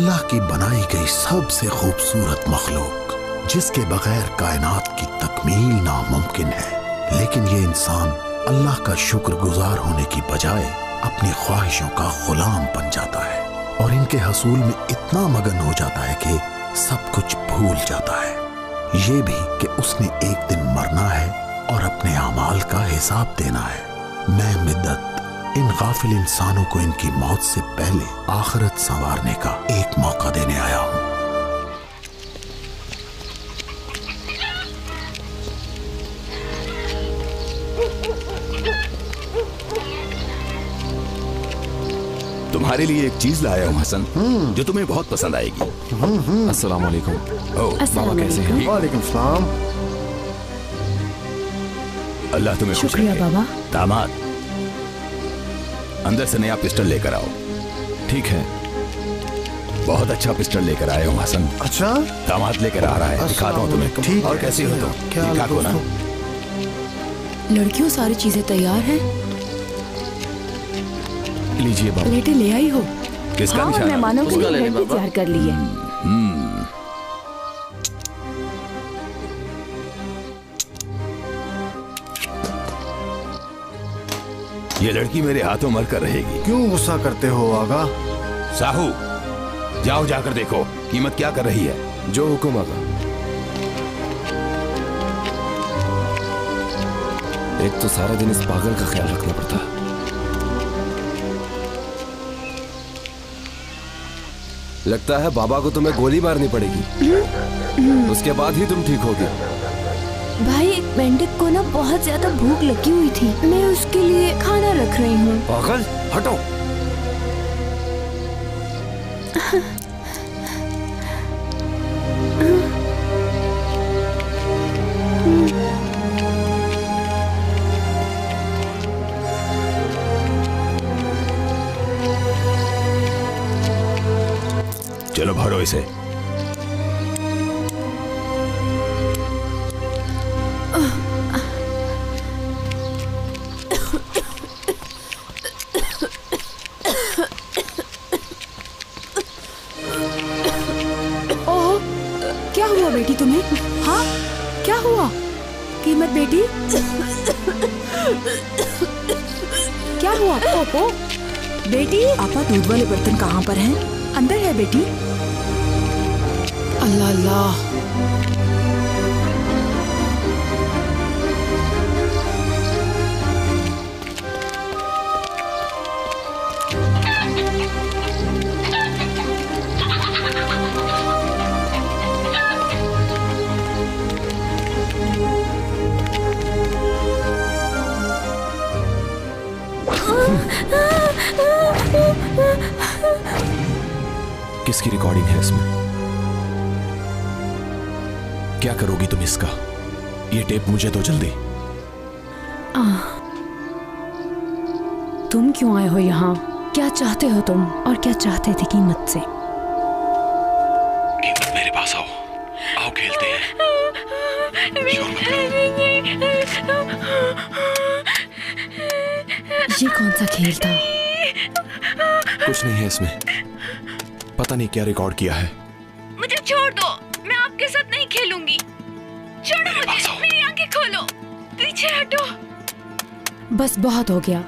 अल्लाह की बनाई गई सबसे खूबसूरत मखलूक, जिसके बगैर कायनात की तकमील नामुमकिन है। लेकिन ये इंसान अल्लाह का शुक्रगुजार होने की बजाय अपनी ख्वाहिशों का गुलाम बन जाता है और इनके हसूल में इतना मगन हो जाता है कि सब कुछ भूल जाता है, ये भी कि उसने एक दिन मरना है और अपने अमाल का हिसाब देना है। मैं मिद्दत इन गाफिल इंसानों को इनकी मौत से पहले आखिरत संवारने का एक मौका देने आया हूं। तुम्हारे लिए एक चीज लाया हूँ हसन, जो तुम्हें बहुत पसंद आएगी। अस्सलाम वालेकुम। बाबा कैसे हैं? वालेकुम सलाम। अल्लाह तुम्हें खुश शुक्रिया रखे। बाबा। दामाद, अंदर से नया पिस्टल लेकर आओ। ठीक है। बहुत अच्छा पिस्टल लेकर आए हूँ हसन। अच्छा, दामाद लेकर आ रहा है, दिखाता हूँ तुम्हें। ठीक और है, कैसी हो तुम? क्या ठीक ठाक हो ना? लड़कियों सारी चीजें तैयार हैं। लीजिए बाबा। प्लेटें ले आई हो? किसका हाँ, और निशाना? मेहमानों के उसका लिए ले ले ब्रेड भी बाबा। तैयार कर ली है। ये लड़की मेरे हाथों मरकर रहेगी। क्यों गुस्सा करते हो आगा? साहू, जाओ जाकर देखो कीमत क्या कर रही है। जो हुक्म आगा। एक तो सारा दिन इस पागल का ख्याल रखना पड़ता है। लगता है बाबा को तुम्हें गोली मारनी पड़ेगी, उसके बाद ही तुम ठीक होगे। भाई, मेंढक को ना बहुत ज्यादा भूख लगी हुई थी, मैं उसके लिए खाना रख रही हूँ। पागल, हटो। चलो भरो इसे। ओह, क्या हुआ बेटी तुम्हें? हाँ, क्या हुआ? कीमत बेटी, क्या हुआ? पोपो बेटी, आपा दूध वाले बर्तन कहाँ पर हैं? अंदर है बेटी। अल्लाह अल्लाह। किसकी रिकॉर्डिंग है इसमें? क्या करोगी तुम इसका? ये टेप मुझे दो जल्दी। तुम क्यों आए हो यहाँ? क्या चाहते हो तुम और क्या चाहते थे कीमत से? कीमत मेरे पास आओ, आओ खेलते हैं। शोर मत करो। ये कौन सा खेल था? कुछ नहीं है इसमें, पता नहीं क्या रिकॉर्ड किया है। मुझे छोड़ दो, मैं आपके साथ नहीं खेलूंगी। छोड़ो मुझे, मेरी आंखें खोलो, पीछे हटो। बस बहुत हो गया।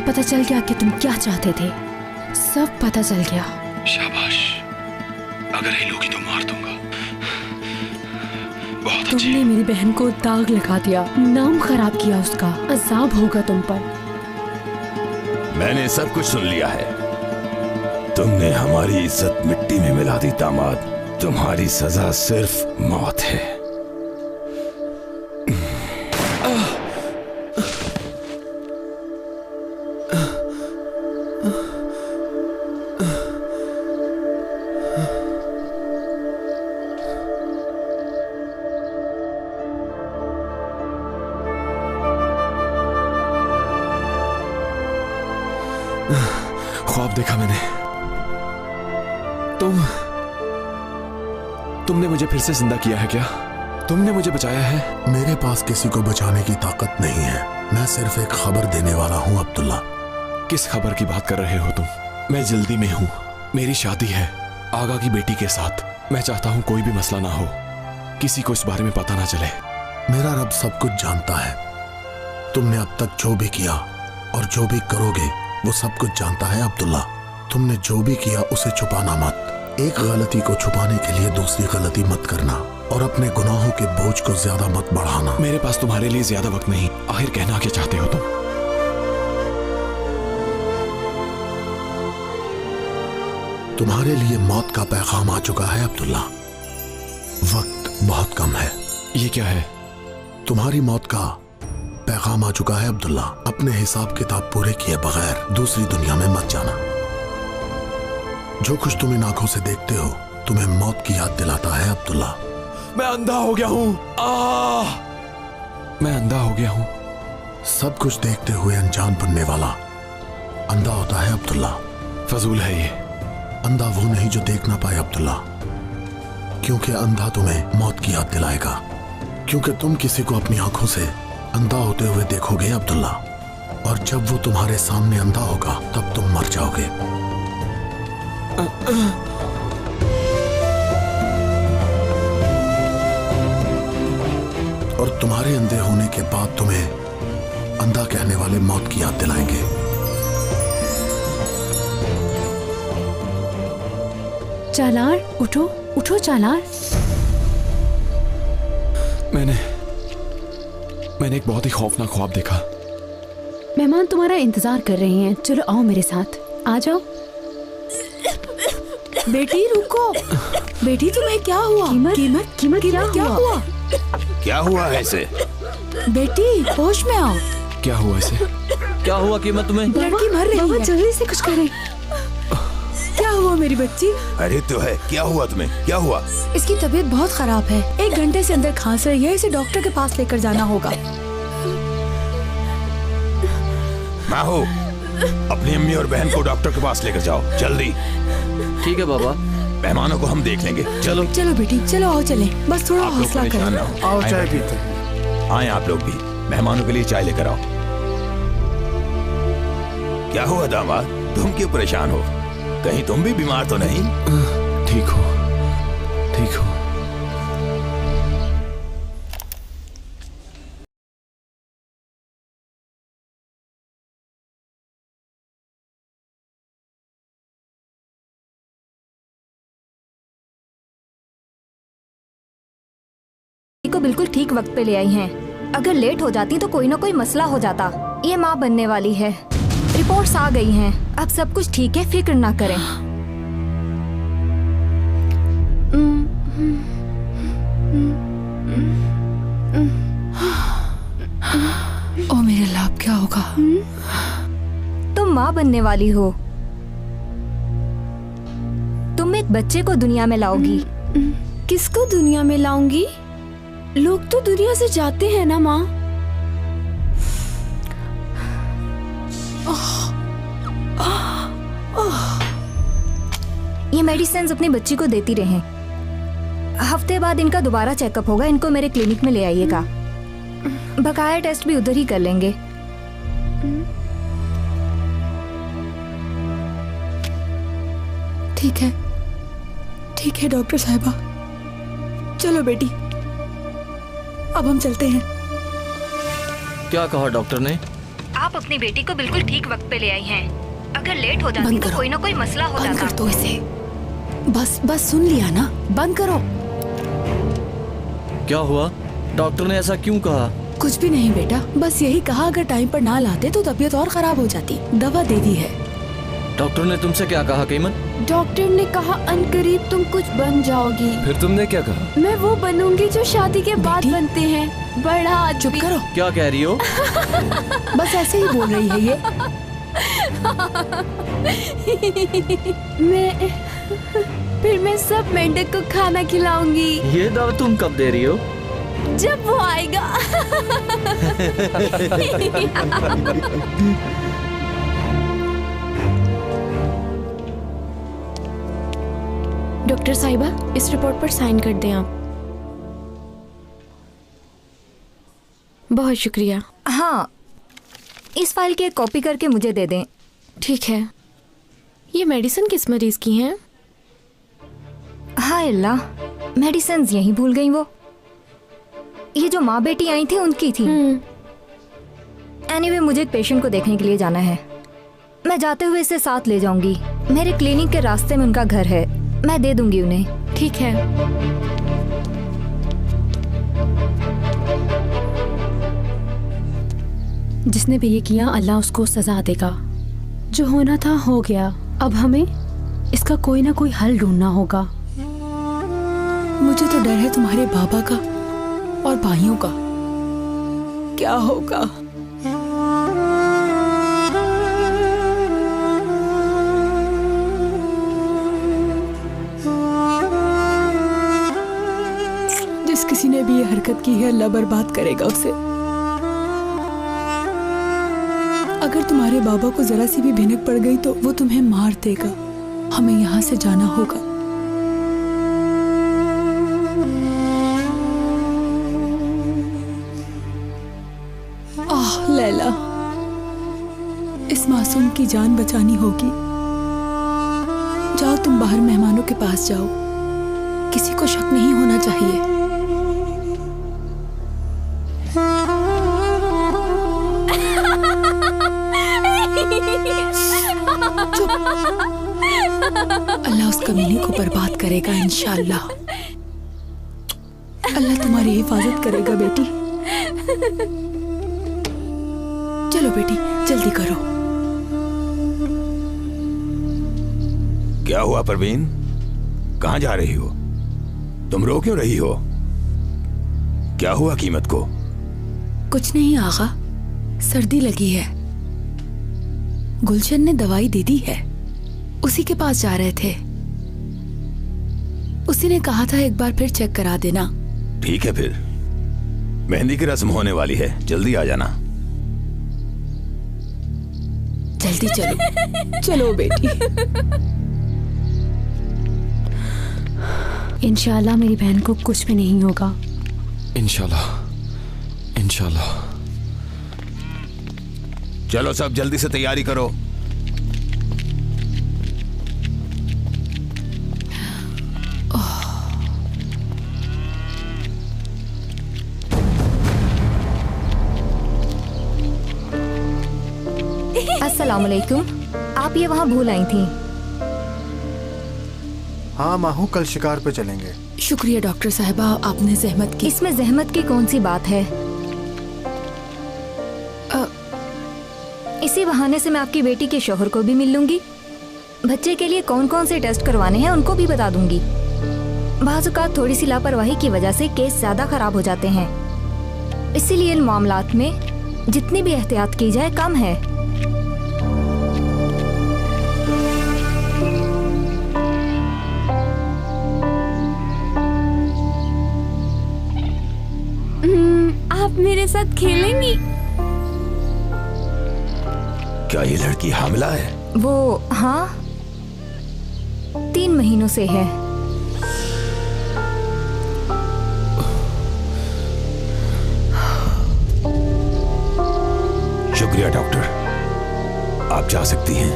पता चल गया कि तुम क्या चाहते थे, सब पता चल गया। शाबाश, अगर हिलोगी तो मार दूंगा। बहुत अच्छी। तुमने मेरी बहन को दाग लगा दिया, नाम खराब किया उसका, अजाब होगा तुम पर। मैंने सब कुछ सुन लिया है। तुमने हमारी इज्जत मिट्टी में मिला दी दामाद। तुम्हारी सजा सिर्फ मौत है। ख्वाब देखा मैंने। तुमने मुझे फिर से जिंदा किया है क्या? तुमने मुझे बचाया है? मेरे पास किसी को बचाने की ताकत नहीं है, मैं सिर्फ एक खबर देने वाला हूँ अब्दुल्ला। किस खबर की बात कर रहे हो तुम? मैं जल्दी में हूँ, मेरी शादी है आगा की बेटी के साथ। मैं चाहता हूँ कोई भी मसला ना हो, किसी को इस बारे में पता ना चले। मेरा रब सब कुछ जानता है। तुमने अब तक जो भी किया और जो भी करोगे वो सब कुछ जानता है अब्दुल्ला। तुमने जो भी किया उसे छुपाना मत। एक गलती को छुपाने के लिए दूसरी गलती मत करना और अपने गुनाहों के बोझ को ज्यादा मत बढ़ाना। मेरे पास तुम्हारे लिए ज्यादा वक्त नहीं। आखिर कहना क्या चाहते हो तुम? तुम्हारे लिए मौत का पैगाम आ चुका है अब्दुल्ला। वक्त बहुत कम है। ये क्या है? तुम्हारी मौत का पैगाम आ चुका है अब्दुल्ला। अपने हिसाब किताब पूरे किए बगैर दूसरी दुनिया में मत जाना। जो कुछ तुम इन आंखों से देखते हो तुम्हें मौत की याद दिलाता है अब्दुल्ला। मैं अंधा हो गया हूँ। मैं अंधा हो गया हूँ। सब कुछ देखते हुए अनजान बनने वाला अंधा होता है अब्दुल्ला। फजूल है ये। अंधा वो नहीं जो देख ना पाए अब्दुल्ला, क्योंकि अंधा तुम्हें मौत की याद दिलाएगा। क्योंकि तुम किसी को अपनी आंखों से अंधा होते हुए देखोगे अब्दुल्ला, और जब वो तुम्हारे सामने अंधा होगा तब तुम मर जाओगे। और तुम्हारे अंधे होने के बाद तुम्हें अंधा कहने वाले मौत की याद दिलाएंगे। चालार, उठो उठो चालार। मैंने एक बहुत ही खौफनाक ख्वाब देखा। मेहमान तुम्हारा इंतजार कर रहे हैं, चलो आओ मेरे साथ, आ जाओ। बेटी रुको। बेटी तुम्हें क्या हुआ? कीमत क्या हुआ? क्या हुआ है इसे? बेटी होश में आओ। क्या हुआ इसे? क्या हुआ कीमत तुम्हें? लड़की मर रही है। जल्दी से कुछ करें। क्या हुआ मेरी बच्ची? अरे तो है, क्या हुआ तुम्हें? क्या हुआ? इसकी तबीयत बहुत खराब है, 1 घंटे से अंदर खांस रही है, इसे डॉक्टर के पास लेकर जाना होगा। माहो, अपनी अम्मी और बहन को डॉक्टर के पास लेकर जाओ जल्दी। ठीक है बाबा। मेहमानों को हम देख लेंगे। चलो चलो बेटी, चलो आओ चले, बस थोड़ा हौसला करो। आओ चाय पीते। आए आप लोग भी, मेहमानों के लिए चाय लेकर आओ। क्या हुआ दामाद, तुम क्यों परेशान हो? कहीं तुम भी बीमार तो नहीं? ठीक हो, ठीक हो। को बिल्कुल ठीक वक्त पे ले आई हैं। अगर लेट हो जाती तो कोई ना कोई मसला हो जाता। ये माँ बनने वाली है, रिपोर्ट्स आ गई हैं, अब सब कुछ ठीक है, फिक्र ना करें। ओ मेरे अल्लाह, अब क्या होगा? तुम माँ बनने वाली हो, तुम एक बच्चे को दुनिया में लाओगी। किसको दुनिया में लाऊंगी? लोग तो दुनिया से जाते हैं ना माँ। ये मेडिसिन अपनी बच्ची को देती रहें। हफ्ते बाद इनका दोबारा चेकअप होगा, इनको मेरे क्लिनिक में ले आइएगा। बकाया टेस्ट भी उधर ही कर लेंगे। ठीक है डॉक्टर साहिबा, चलो बेटी अब हम चलते हैं। क्या कहा डॉक्टर ने? आप अपनी बेटी को बिल्कुल ठीक वक्त पे ले आई हैं। अगर लेट हो जाती तो कोई ना कोई मसला हो जाता। बंद कर दो इसे। बस सुन लिया ना, बंद करो। क्या हुआ? डॉक्टर ने ऐसा क्यों कहा? कुछ भी नहीं बेटा, बस यही कहा अगर टाइम पर ना लाते तो तबीयत और खराब हो जाती। दवा दे दी है। डॉक्टर ने तुमसे क्या कहा कीमत? डॉक्टर ने कहा अनकरीब तुम कुछ बन जाओगी। फिर तुमने क्या कहा? मैं वो बनूंगी जो शादी के बाद बनते हैं, बड़ा। चुप करो। क्या कह रही हो? बस ऐसे ही बोल रही है ये। फिर मैं सब मेंढक को खाना खिलाऊंगी। ये दावा तुम कब दे रही हो? जब वो आएगा। डॉक्टर साहिबा, इस रिपोर्ट पर साइन कर दें आप। बहुत शुक्रिया। हाँ, इस फाइल की एक कॉपी करके मुझे दे दें। ठीक है, ये मेडिसिन किस मरीज की हैं? हाय अल्लाह, मेडिसिन यहीं भूल गई वो। ये जो माँ बेटी आई थी उनकी थी। एनीवे, मुझे एक पेशेंट को देखने के लिए जाना है। मैं जाते हुए इसे साथ ले जाऊंगी। मेरे क्लिनिक के रास्ते में उनका घर है, मैं दे दूंगी उन्हें। ठीक है। जिसने भी ये किया अल्लाह उसको सजा देगा। जो होना था हो गया, अब हमें इसका कोई ना कोई हल ढूंढना होगा। मुझे तो डर है तुम्हारे बाबा का और भाइयों का। क्या होगा? जिस किसी ने भी ये हरकत की है अल्लाह बर्बाद करेगा उसे। अगर तुम्हारे बाबा को जरा सी भी भिनक पड़ गई तो वो तुम्हें मार देगा। हमें यहाँ से जाना होगा। आह लैला, इस मासूम की जान बचानी होगी। जाओ तुम बाहर मेहमानों के पास जाओ, किसी को शक नहीं होना चाहिए। अल्लाह उस कमीने को बर्बाद करेगा इंशाअल्लाह। अल्लाह तुम्हारी हिफाजत करेगा बेटी। चलो बेटी जल्दी करो। क्या हुआ परवीन? कहाँ जा रही हो? तुम रो क्यों रही हो? क्या हुआ कीमत को? कुछ नहीं आगा, सर्दी लगी है। गुलशन ने दवाई दे दी है, उसी के पास जा रहे थे। उसी ने कहा था एक बार फिर चेक करा देना। ठीक है फिर, मेहंदी की रस्म होने वाली है, जल्दी आ जाना। जल्दी चलो। चलो बेटी। इंशाल्लाह मेरी बहन को कुछ भी नहीं होगा। इंशाल्लाह, इंशाल्लाह। चलो सब जल्दी से तैयारी करो। अस्सलाम वालेकुम। आप ये वहाँ भूल आई थी। हाँ माहू, कल शिकार पे चलेंगे। शुक्रिया डॉक्टर साहिबा, आपने जहमत की। इसमें जहमत की कौन सी बात है? इसी बहाने से मैं आपकी बेटी के शोहर को भी मिल लूंगी। बच्चे के लिए कौन कौन से टेस्ट करवाने हैं उनको भी बता दूंगी। बाज़ औक़ात थोड़ी सी लापरवाही की वजह से केस ज्यादा खराब हो जाते हैं, इसीलिए इन मामलात में जितनी भी एहतियात की जाए कम है। आप मेरे साथ खेलेंगी? क्या ये लड़की हामिला है? वो हाँ, 3 महीनों से है। शुक्रिया डॉक्टर, आप जा सकती हैं।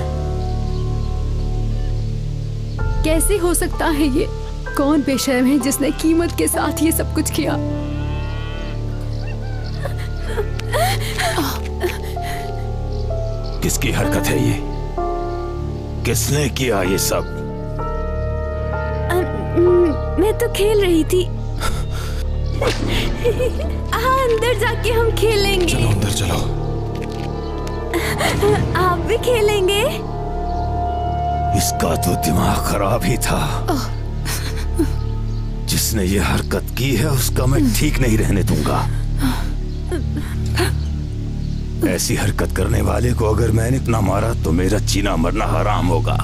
कैसे हो सकता है ये? कौन बेशर्म है जिसने कीमत के साथ ये सब कुछ किया? किसकी हरकत है ये? किसने किया ये सब? मैं तो खेल रही थी। अंदर जाके हम खेलेंगे। चलो अंदर चलो। आप भी खेलेंगे? इसका तो दिमाग खराब ही था। जिसने ये हरकत की है उसका मैं ठीक नहीं रहने दूंगा। ऐसी हरकत करने वाले को अगर मैंने इतना मारा तो मेरा जीना मरना हराम होगा।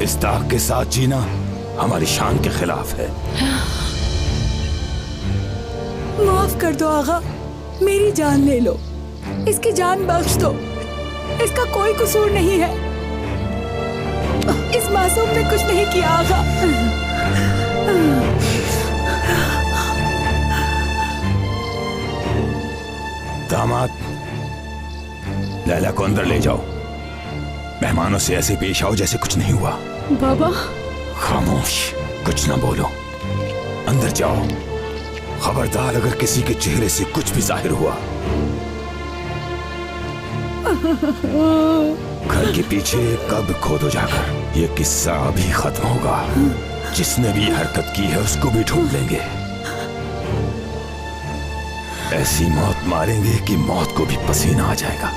इस दाग के साथ जीना हमारी शान के खिलाफ है। माफ कर दो आगा, मेरी जान ले लो। इसकी जान बख्श दो, इसका कोई कसूर नहीं है। इस मासूम ने कुछ नहीं किया आगा। दामाद, लैला को अंदर ले जाओ। मेहमानों से ऐसे पेश आओ जैसे कुछ नहीं हुआ। बाबा। खामोश, कुछ ना बोलो। अंदर जाओ। खबरदार अगर किसी के चेहरे से कुछ भी जाहिर हुआ। घर के पीछे कब्र खोदो जाकर। ये किस्सा अभी खत्म होगा। जिसने भी हरकत की है उसको भी ढूंढ लेंगे। ऐसी मौत मारेंगे कि मौत को भी पसीना आ जाएगा।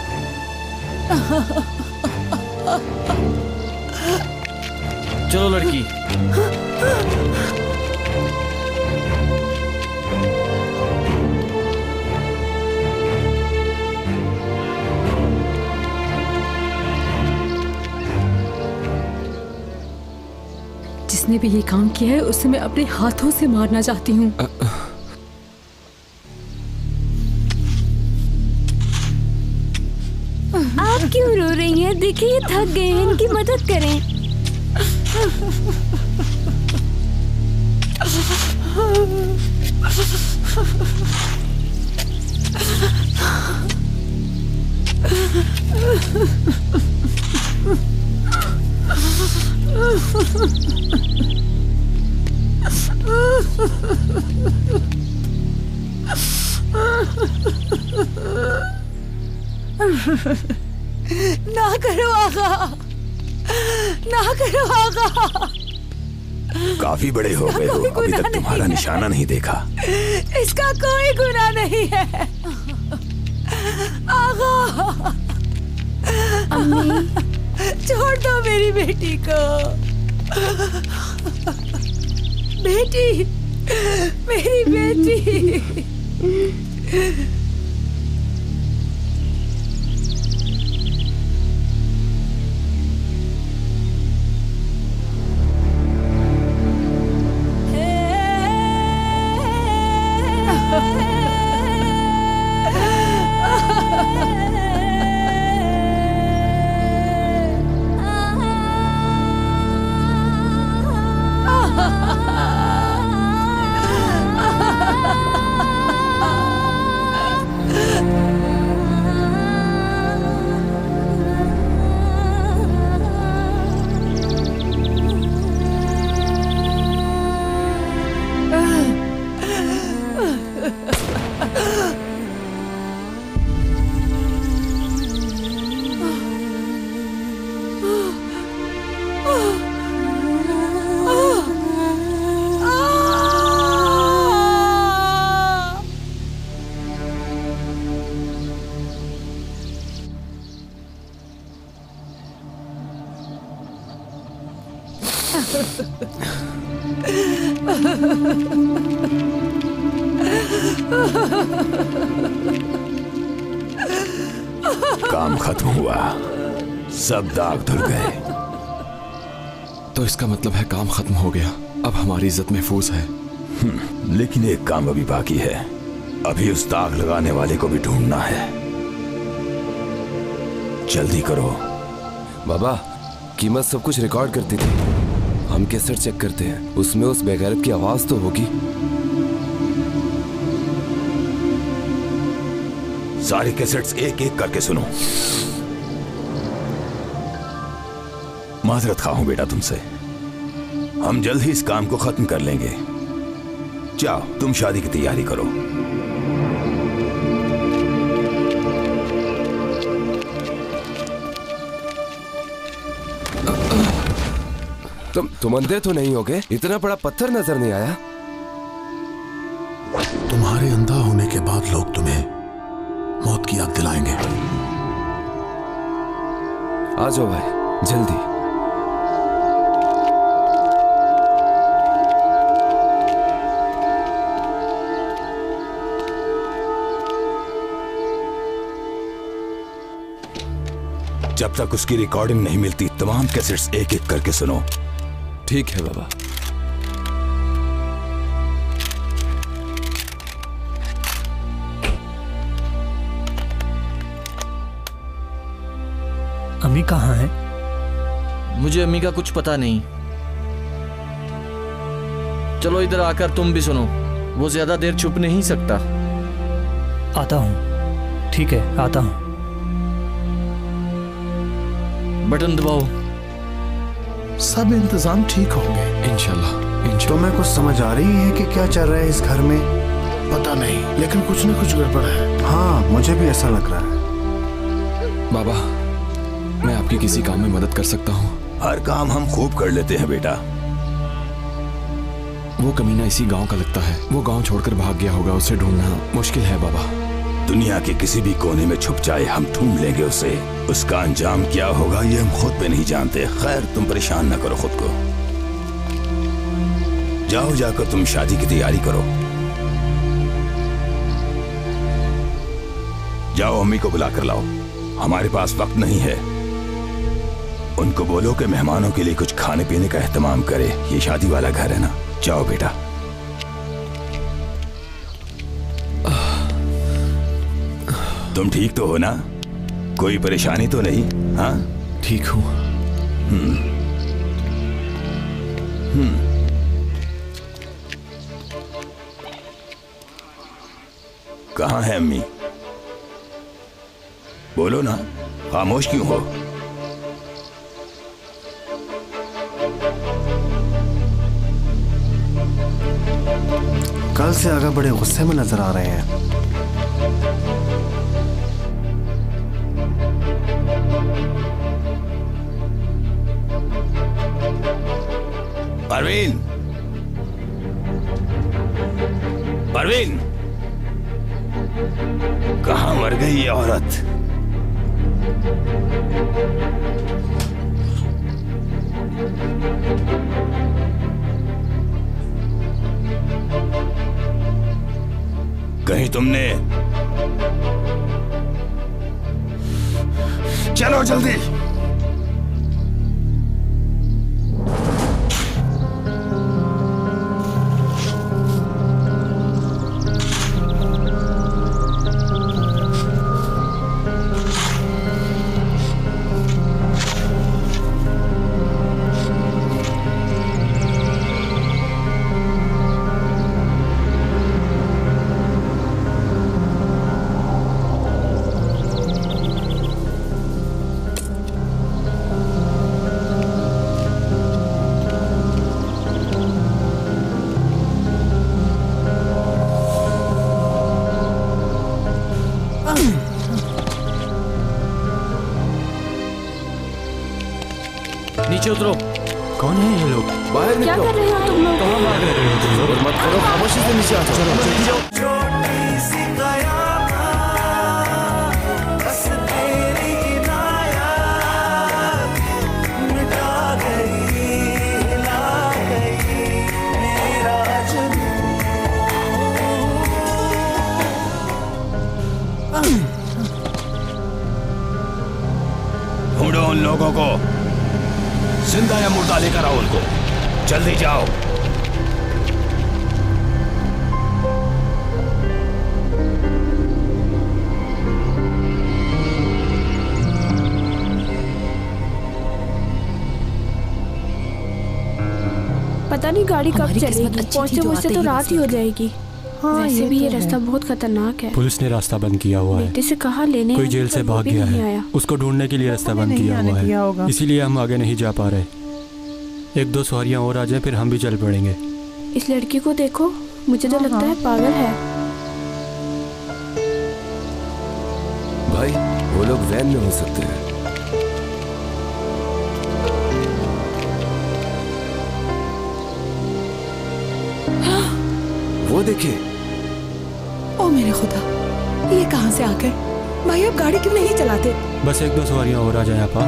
चलो लड़की। जिसने भी ये काम किया है उसे मैं अपने हाथों से मारना चाहती हूँ। आप क्यों रो रही हैं? देखिए ये थक गए हैं, इनकी मदद करें। ना करो आगा, ना करो आगा। काफी बड़े हो गए हो, अभी तक तुम्हारा निशाना नहीं देखा। इसका कोई गुनाह नहीं है आगा। छोड़ दो मेरी बेटी को। बेटी, मेरी बेटी। काम खत्म हुआ, सब दाग धुल गए। तो इसका मतलब है काम खत्म हो गया, अब हमारी इज्जत महफूज है। लेकिन एक काम अभी बाकी है। अभी उस दाग लगाने वाले को भी ढूंढना है। जल्दी करो। बाबा, कीमत सब कुछ रिकॉर्ड करती थी। हम कैसेट चेक करते हैं, उसमें उस बेगैरत की आवाज तो होगी। सारे कैसेट्स एक एक करके सुनो। माजरत खा हूं बेटा तुमसे। हम जल्द ही इस काम को खत्म कर लेंगे। जाओ, तुम शादी की तैयारी करो। तुम अंधे तो नहीं होगे? इतना बड़ा पत्थर नजर नहीं आया? तुम्हारे अंधा होने के बाद लोग तुम्हें मौत की याद दिलाएंगे। आ जाओ भाई, जल्दी। जब तक उसकी रिकॉर्डिंग नहीं मिलती, तमाम कैसेट्स एक एक करके सुनो। ठीक है बाबा। अम्मी कहाँ है? मुझे अम्मी का कुछ पता नहीं। चलो इधर आकर तुम भी सुनो, वो ज्यादा देर छुप नहीं सकता। आता हूँ। ठीक है, आता हूँ। बटन दबाओ। सब इंतजाम ठीक होंगे इंशाल्लाह। तुम्हें कुछ समझ आ रही है कि क्या चल रहा है इस घर में? पता नहीं, लेकिन कुछ न कुछ गड़बड़ है। हाँ, मुझे भी ऐसा लग रहा है। बाबा, मैं आपकी किसी काम में मदद कर सकता हूँ? हर काम हम खूब कर लेते हैं बेटा। वो कमीना इसी गांव का लगता है। वो गांव छोड़कर भाग गया होगा, उसे ढूंढना मुश्किल है बाबा। दुनिया के किसी भी कोने में छुप जाए, हम ढूंढ लेंगे उसे। उसका अंजाम क्या होगा ये हम खुद भी नहीं जानते। खैर, तुम परेशान न करो खुद को। जाओ, जाकर तुम शादी की तैयारी करो। जाओ, अम्मी को बुला कर लाओ। हमारे पास वक्त नहीं है। उनको बोलो कि मेहमानों के लिए कुछ खाने पीने का एहतमाम करे। ये शादी वाला घर है ना। जाओ बेटा। तुम ठीक तो हो ना? कोई परेशानी तो नहीं? हाँ, ठीक हूँ। कहाँ है अम्मी? बोलो ना, खामोश क्यों हो? कल से आगा बड़े गुस्से में नजर आ रहे हैं। परवीन, परवीन, कहाँ मर गई ये औरत? कहीं तुमने... चलो जल्दी। नीचे उतरो। कौन है ये लोग? बाहर क्या निकलो। कर रहे हो तुम लोग? कहाँ भाग रहे हो? जोर मत करो, खामोशी से नीचे आ जाओ। चलो जल्दी जाओ। ढूंढो उन लोगों को। जिंदा या मुर्दा लेकर आओ उनको। जल्दी जाओ। पता नहीं गाड़ी कब हमारी चलेगी। किस्मत अच्छी थी पहुंचते जो पहुंचते आते तो ही रात ही हो बस जाएगी। वैसे भी ये रास्ता बहुत खतरनाक है। पुलिस ने रास्ता बंद किया हुआ है। बेटे से कहा लेने कोई आया जेल था, से वो भाग भी गया नहीं है। आया। उसको ढूंढने के लिए रास्ता बंद किया हुआ है, इसीलिए हम आगे नहीं जा पा रहे। एक दो सवारियां और आ जाए फिर हम भी चल पड़ेंगे। इस लड़की को देखो, मुझे तो लगता है पागल है। भाई, वो लोग वैन में हो सकते हैं। वो देखिए। ओ मेरे खुदा, ये कहाँ से आ गए? भाई आप गाड़ी क्यों नहीं चलाते? बस एक दो सवारियां और आ जाए आपा।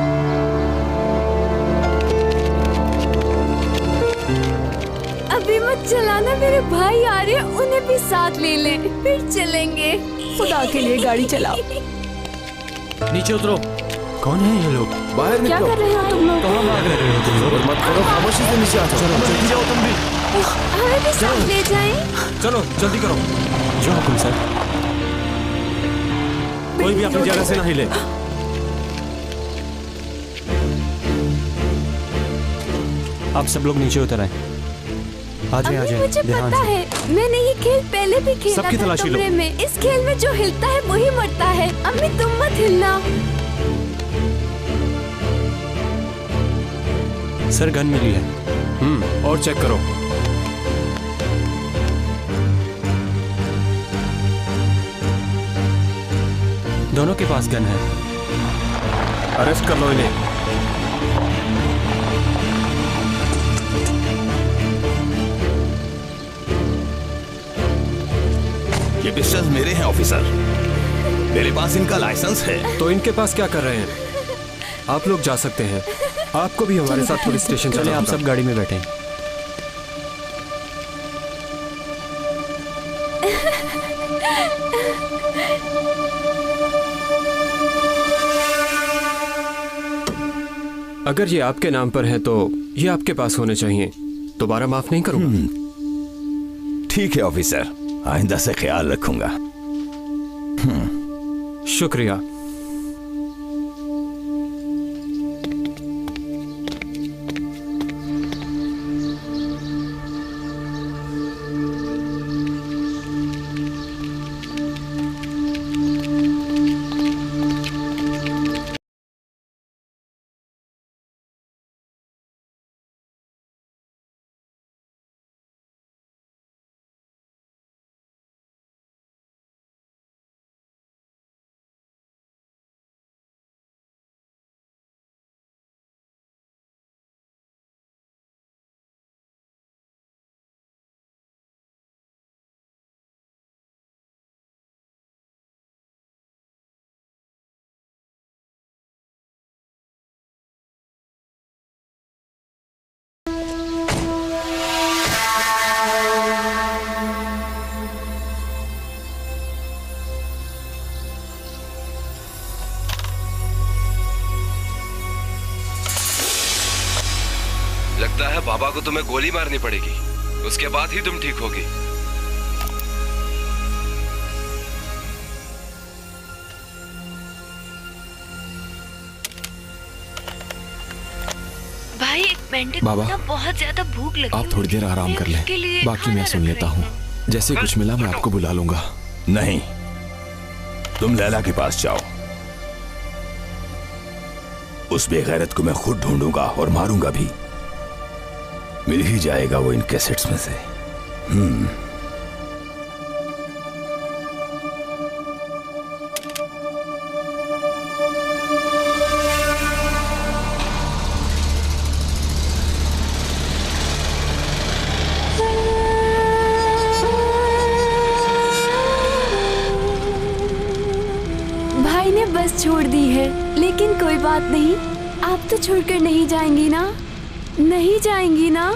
अभी मत चलाना, मेरे भाई आ रहे हैं, उन्हें भी साथ ले लें, फिर चलेंगे। खुदा के लिए गाड़ी चलाओ। नीचे उतरो। कौन है ये लोग? बाहर क्या निकलो। कर रहे हो तुम लोग? कहाँ भाग रहे हो? जोर मत करो, खामोशी से नीचे आ जाओ। चलो जल्दी जाओ तुम भी। हमें भी साथ ले जाएं। चलो जल्दी करो। जो हुकुम सर। कोई भी अपनी जगह से ना हिले। आप सब लोग नीचे उतर आए। आ जाए आ अम्मी, जाए, मुझे ध्यान पता से। है, मैंने ये खेल पहले भी खेला सबकी था तलाशी लो। कमरे में। इस खेल में जो हिलता है वही मरता है। अम्मी तुम मत हिलना। सर गन मिली है। और चेक करो। दोनों के पास गन है। अरेस्ट कर लो इन्हें। ये पिस्टल्स मेरे हैं ऑफिसर, मेरे पास इनका लाइसेंस है। तो इनके पास क्या कर रहे हैं? आप लोग जा सकते हैं, आपको भी हमारे साथ पुलिस स्टेशन चले, आप सब गाड़ी में बैठे। अगर ये आपके नाम पर है तो ये आपके पास होने चाहिए। दोबारा माफ नहीं करूंगा। ठीक है ऑफिसर, आइंदा से ख्याल रखूंगा। शुक्रिया। लगता है बाबा को तुम्हें गोली मारनी पड़ेगी, उसके बाद ही तुम ठीक होगी। भाई एक मिनट, बाबा, बहुत ज्यादा भूख लगी। आप थोड़ी देर आराम कर लें, बाकी मैं सुन लेता हूँ। जैसे कुछ मिला मैं आपको बुला लूंगा। नहीं, तुम लैला के पास जाओ। उस बेगैरत को मैं खुद ढूंढूंगा और मारूंगा भी। मिल ही जाएगा वो इन कैसेट्स में से। भाई ने बस छोड़ दी है, लेकिन कोई बात नहीं, आप तो छोड़कर नहीं जाएंगी ना? नहीं जाएंगी ना?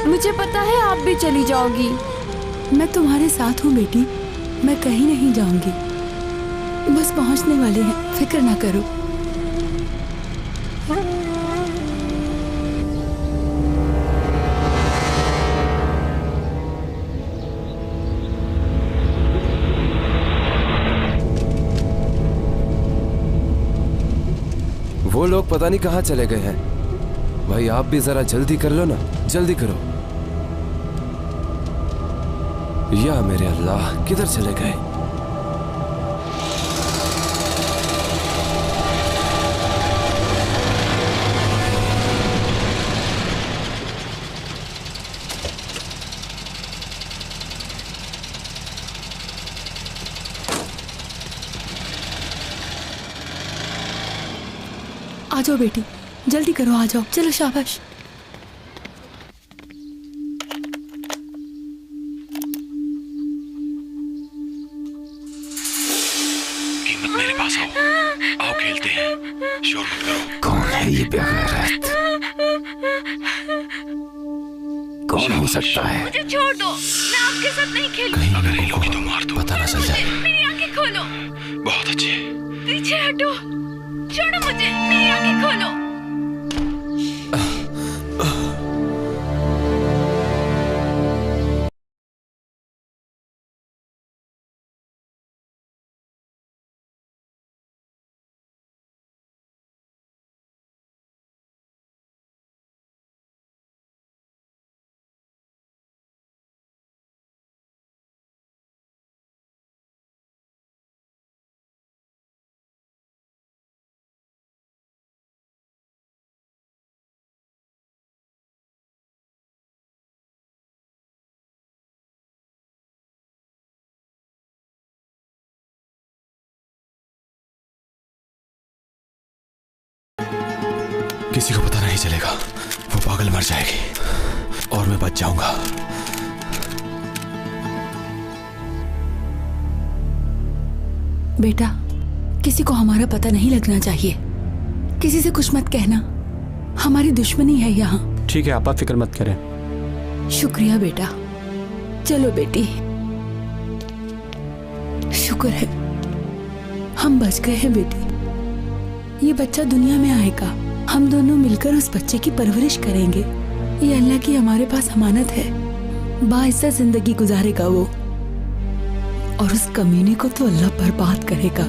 मुझे पता है आप भी चली जाओगी। मैं तुम्हारे साथ हूँ बेटी, मैं कहीं नहीं जाऊंगी। बस पहुंचने वाले हैं, फिक्र ना करो। वो लोग पता नहीं कहाँ चले गए हैं। भाई आप भी जरा जल्दी कर लो ना, जल्दी करो। या मेरे अल्लाह, किधर चले गए? आ जाओ बेटी, जल्दी करो, आ जाओ। चलो शाबाश। कीमत मेरे पास आओ, आओ खेलते हैं, शोर मत करो। कौन है ये बेगैरत? कौन हो सकता है? मुझे छोड़ दो, मैं आपके साथ नहीं खेलूंगी। कहीं अगर हिलोगी तो मार दो। पता ना चल जाए। मेरी आंखें खोलो। बहुत अच्छे। पीछे हटो, छोड़ो मुझे, मेरी आंखें खोलो। किसी को पता नहीं चलेगा। वो पागल मर जाएगी और मैं बच जाऊंगा। बेटा, किसी को हमारा पता नहीं लगना चाहिए। किसी से कुछ मत कहना, हमारी दुश्मनी है यहाँ। ठीक है, आप फिक्र मत करें। शुक्रिया बेटा। चलो बेटी, शुक्र है हम बच गए हैं बेटी। ये बच्चा दुनिया में आएगा, हम दोनों मिलकर उस बच्चे की परवरिश करेंगे। ये अल्लाह की हमारे पास अमानत है। बाइज्जत जिंदगी गुजारेगा वो, और उस कमीने को तो अल्लाह बर्बाद करेगा।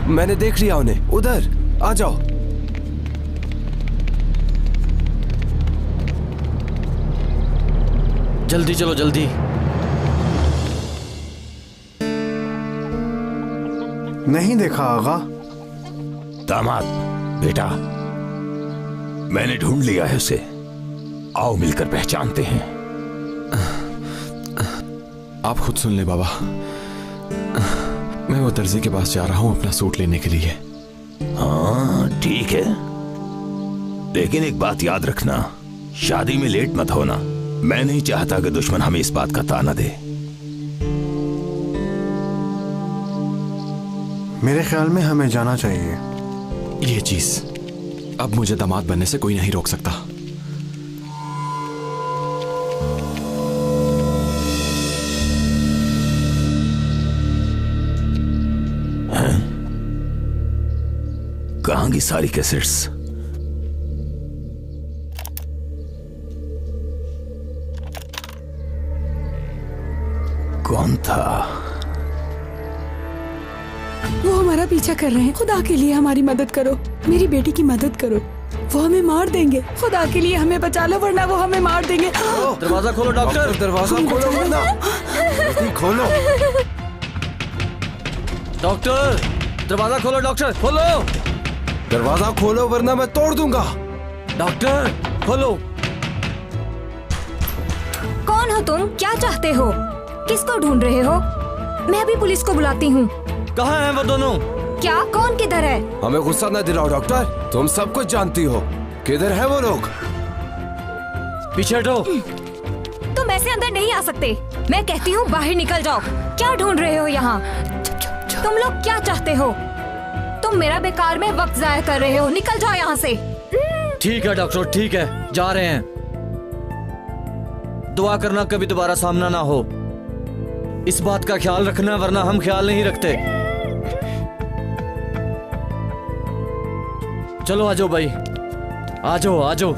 मैंने देख लिया उन्हें, उधर आ जाओ। जल्दी चलो जल्दी। नहीं देखा आगा। दामाद बेटा, मैंने ढूंढ लिया है उसे। आओ मिलकर पहचानते हैं। आप खुद सुन ले बाबा। मैं वो दर्जी के पास जा रहा हूं अपना सूट लेने के लिए। हाँ ठीक है, लेकिन एक बात याद रखना, शादी में लेट मत होना। मैं नहीं चाहता कि दुश्मन हमें इस बात का ताना दे। मेरे ख्याल में हमें जाना चाहिए। ये चीज अब मुझे दामाद बनने से कोई नहीं रोक सकता। कहां की सारी कैसेट्स? कौन था? वो हमारा पीछा कर रहे हैं। खुदा के लिए हमारी मदद करो, मेरी बेटी की मदद करो। वो हमें मार देंगे। खुदा के लिए हमें बचा लो, वरना वो हमें मार देंगे। दरवाजा खोलो डॉक्टर। दरवाजा खोलो वरना। खोलो डॉक्टर, दरवाजा खोलो डॉक्टर, खोलो दरवाजा खोलो वरना मैं तोड़ दूंगा। डॉक्टर खोलो। कौन हो तुम? क्या चाहते हो? किसको ढूंढ रहे हो? मैं अभी पुलिस को बुलाती हूँ। कहाँ हैं वो दोनों? क्या? कौन किधर है? हमें गुस्सा न दिलाओ डॉक्टर, तुम सब कुछ जानती हो। किधर है वो लोग? पीछे हटो। तुम ऐसे अंदर नहीं आ सकते। मैं कहती हूँ बाहर निकल जाओ। क्या ढूंढ रहे हो यहाँ? तुम लोग क्या चाहते हो? तुम मेरा बेकार में वक्त जाया कर रहे हो। निकल जाओ यहाँ से। ठीक है डॉक्टर, ठीक है, जा रहे हैं। दुआ करना कभी दोबारा सामना ना हो। इस बात का ख्याल रखना, वरना हम ख्याल नहीं रखते। चलो आ जाओ भाई, आ जाओ आ जाओ।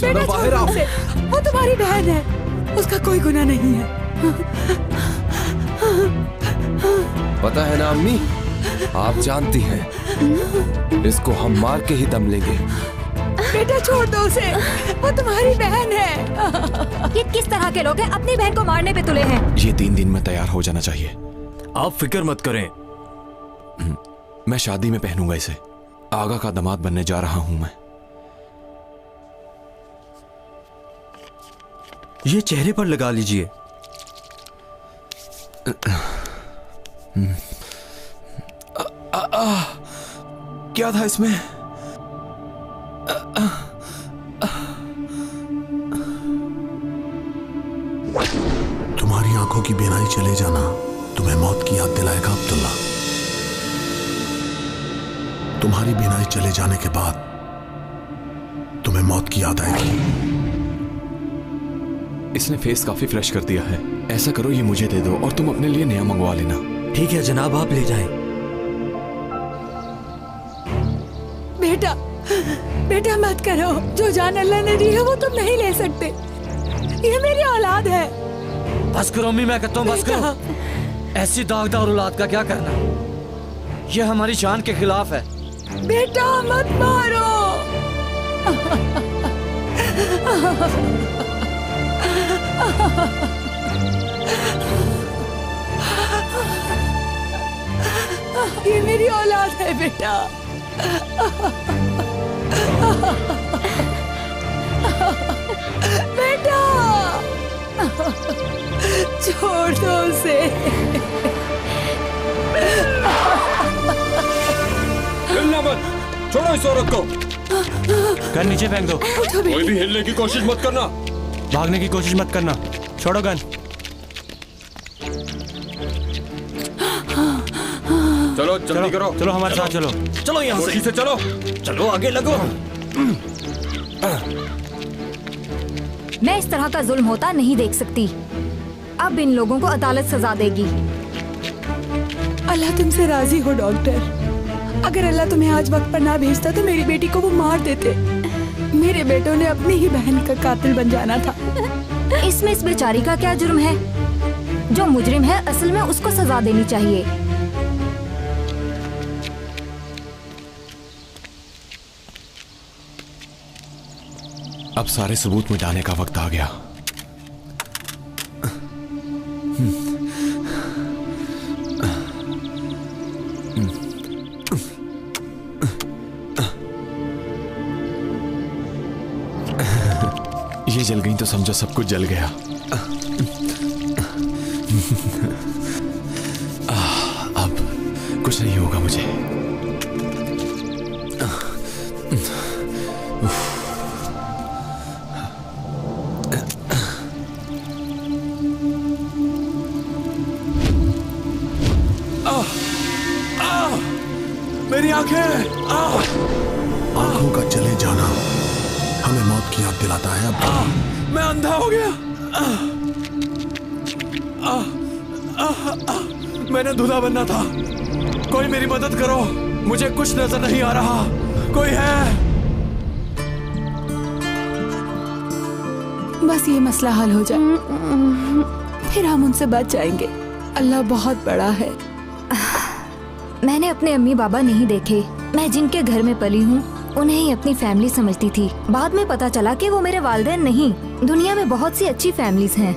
बेटा बाहर आओ। वो तुम्हारी बहन है, उसका कोई गुनाह नहीं है। पता है ना अम्मी, आप जानती हैं इसको हम मार के ही दम लेंगे। बेटा छोड़ दो उसे, वो तुम्हारी बहन है। ये किस तरह के लोग हैं, अपनी बहन को मारने पे तुले हैं? ये 3 दिन में तैयार हो जाना चाहिए। आप फिक्र मत करें, मैं शादी में पहनूंगा इसे। आगा का दामाद बनने जा रहा हूं मैं। ये चेहरे पर लगा लीजिए। क्या था इसमें? चले जाना तुम्हें मौत की याद दिलाएगा अब्दुल्ला। तुम्हारी बीनाई चले जाने के बाद तुम्हें मौत की याद आएगी। इसने फेस काफी फ्रेश कर दिया है। ऐसा करो ये मुझे दे दो और तुम अपने लिए नया मंगवा लेना। ठीक है जनाब, आप ले जाएं। बेटा बेटा मत करो, जो जान अल्लाह ने दी है वो तुम नहीं ले सकते। ये मेरी औलाद है। बस करो अम्मी, मैं कहता हूँ बस करो। ऐसी दागदार औलाद का क्या करना, ये हमारी शान के खिलाफ है। बेटा मत मारो। ये मेरी औलाद है बेटा। बेटा छोड़ दो उसे। हिलना मत, छोड़ो इस औरत को। गन नीचे फेंक दो। कोई भी हिलने की कोशिश मत करना। भागने की कोशिश मत करना। छोड़ो गन। चलो जल्दी करो। चलो हमारे साथ चलो। चलो यहाँ से चलो। चलो आगे लगो। मैं इस तरह का जुल्म होता नहीं देख सकती। अब इन लोगों को अदालत सजा देगी। अल्लाह तुमसे राजी हो डॉक्टर। अगर अल्लाह तुम्हें आज वक्त पर ना भेजता तो मेरी बेटी को वो मार देते। मेरे बेटों ने अपनी ही बहन का कातिल बन जाना था। इसमें इस बेचारी का क्या जुर्म है? जो मुजरिम है असल में उसको सजा देनी चाहिए। अब सारे सबूत मिटाने का वक्त आ गया। ये जल गई तो समझो सब कुछ जल गया। अब कुछ नहीं होगा मुझे। मेरी आंखें। आंखों का चले जाना हमें मौत की याद दिलाता है। अब मैं अंधा हो गया। मैंने दूल्हा बनना था। कोई मेरी मदद करो, मुझे कुछ नजर नहीं आ रहा। कोई है? बस ये मसला हल हो जाए, फिर हम उनसे बच जाएंगे। अल्लाह बहुत बड़ा है। मैंने अपने अम्मी बाबा नहीं देखे। मैं जिनके घर में पली हूँ उन्हें ही अपनी फैमिली समझती थी। बाद में पता चला कि वो मेरे वालिदैन नहीं। दुनिया में बहुत सी अच्छी फैमिलीज हैं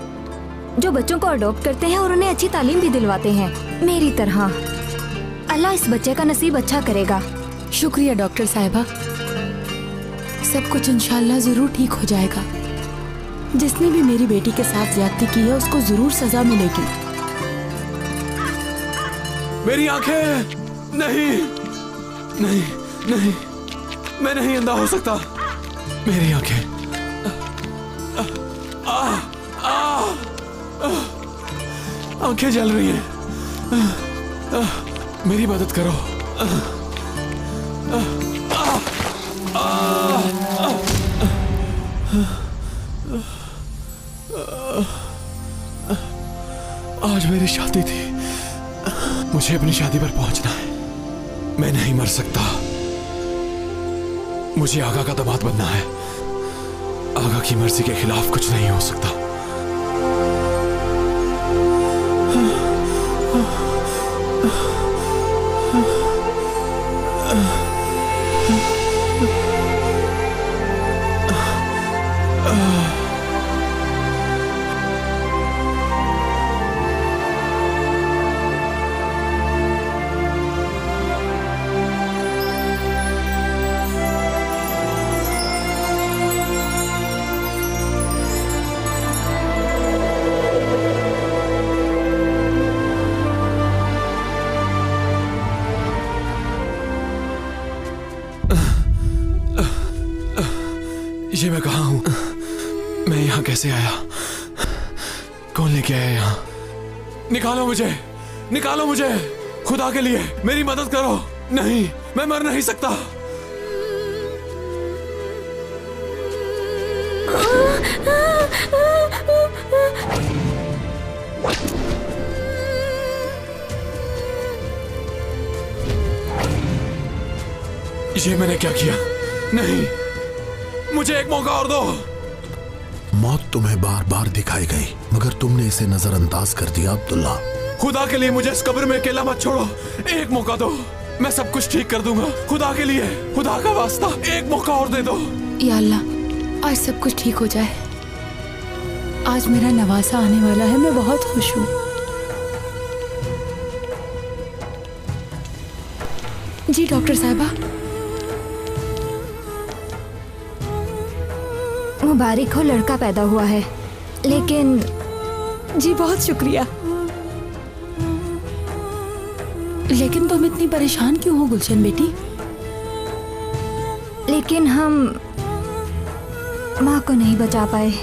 जो बच्चों को अडॉप्ट करते हैं और उन्हें अच्छी तालीम भी दिलवाते हैं मेरी तरह। अल्लाह इस बच्चे का नसीब अच्छा करेगा। शुक्रिया डॉक्टर साहिबा। सब कुछ इंशाल्लाह जरूर ठीक हो जाएगा। जिसने भी मेरी बेटी के साथ ज्यादती की है उसको जरूर सजा मिलेगी। मेरी आंखें। नहीं नहीं नहीं, मैं नहीं अंधा हो सकता। मेरी आंखें। आंखें जल रही हैं। मेरी मदद करो। आज मेरी शादी थी। मुझे अपनी शादी पर पहुंचना है। मैं नहीं मर सकता। मुझे आगा का दामाद बनना है। आगा की मर्जी के खिलाफ कुछ नहीं हो सकता। ये मैं कहाँ हूँ? मैं यहाँ कैसे आया? कौन लेके आया यहाँ? निकालो मुझे, निकालो मुझे, खुदा के लिए मेरी मदद करो। नहीं, मैं मर नहीं सकता। ये मैंने क्या किया? नहीं, मुझे एक मौका और दो। मौत तुम्हें बार बार दिखाई गई, मगर तुमने इसे नजरअंदाज कर दिया। अब्दुल्ला, खुदा के लिए मुझे इस कब्र में अकेला मत छोड़ो। एक मौका दो, मैं सब कुछ ठीक कर दूंगा। खुदा के लिए, खुदा का वास्ता, एक मौका और दे दो। या अल्लाह, आज सब कुछ ठीक हो जाए। आज मेरा नवासा आने वाला है, मैं बहुत खुश हूँ। जी डॉक्टर साहिबा। मुबारक हो, लड़का पैदा हुआ है। लेकिन जी बहुत शुक्रिया। लेकिन तुम इतनी परेशान क्यों हो गुलशन बेटी? लेकिन हम माँ को नहीं बचा पाए।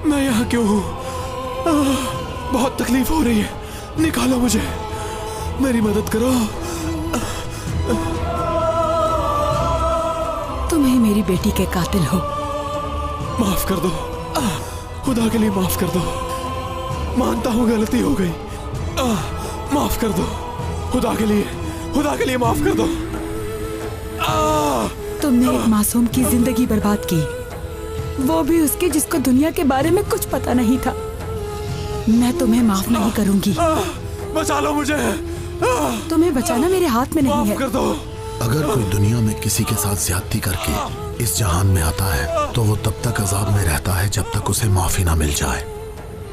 मैं यहाँ क्यों हूँ? बहुत तकलीफ हो रही है, निकालो मुझे, मेरी मदद करो। तुम ही मेरी बेटी के कातिल हो। माफ कर दो, खुदा के लिए माफ कर दो। मानता हूँ गलती हो गई, माफ कर दो। खुदा के लिए, खुदा के लिए माफ कर दो। तुमने एक मासूम की जिंदगी बर्बाद की, वो भी उसके जिसको दुनिया के बारे में कुछ पता नहीं था। मैं तुम्हें माफ नहीं करूंगी। बचा लो मुझे। तुम्हें बचाना मेरे हाथ में नहीं है। माफ कर दो। अगर कोई दुनिया में किसी के साथ ज्यादती करके इस जहान में आता है तो वो तब तक अजाब में रहता है जब तक उसे माफी ना मिल जाए।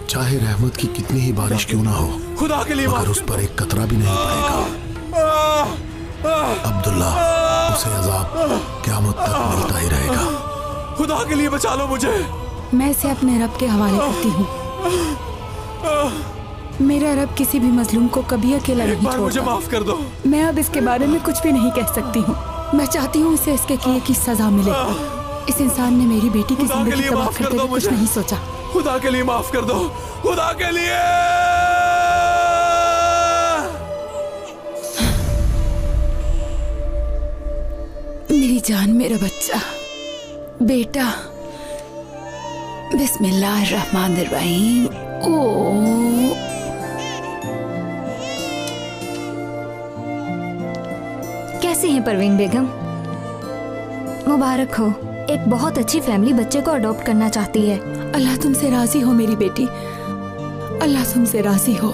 चाहे रहमत की कितनी ही बारिश क्यों ना हो, खुदा के लिए मगर उस पर एक कतरा भी नहीं पड़ेगा। अब्दुल्ला, उसे अजाब क़यामत तक मिलता ही रहेगा। खुदा के लिए बचा लो मुझे। मैं इसे अपने रब के हवाले करती हूँ। मेरा रब किसी भी मजलूम को कभी अकेला नहीं छोड़ता। मुझे माफ कर दो। मैं अब इसके बारे में कुछ भी नहीं कह सकती हूँ। मैं चाहती हूँ इसे इसके किए की सजा मिले। इस इंसान ने मेरी बेटी की जिंदगी तबाह करते हुए कुछ नहीं सोचा। खुदा के लिए माफ कर दो, खुदा के लिए। मेरी जान, मेरा बच्चा, बेटा, बिस्मिल्लाहिर्रहमानिर्रहीम। ओ कैसी हैं परवीन बेगम? मुबारक हो, एक बहुत अच्छी फैमिली बच्चे को अडॉप्ट करना चाहती है। अल्लाह तुमसे राजी हो मेरी बेटी, अल्लाह तुमसे राजी हो।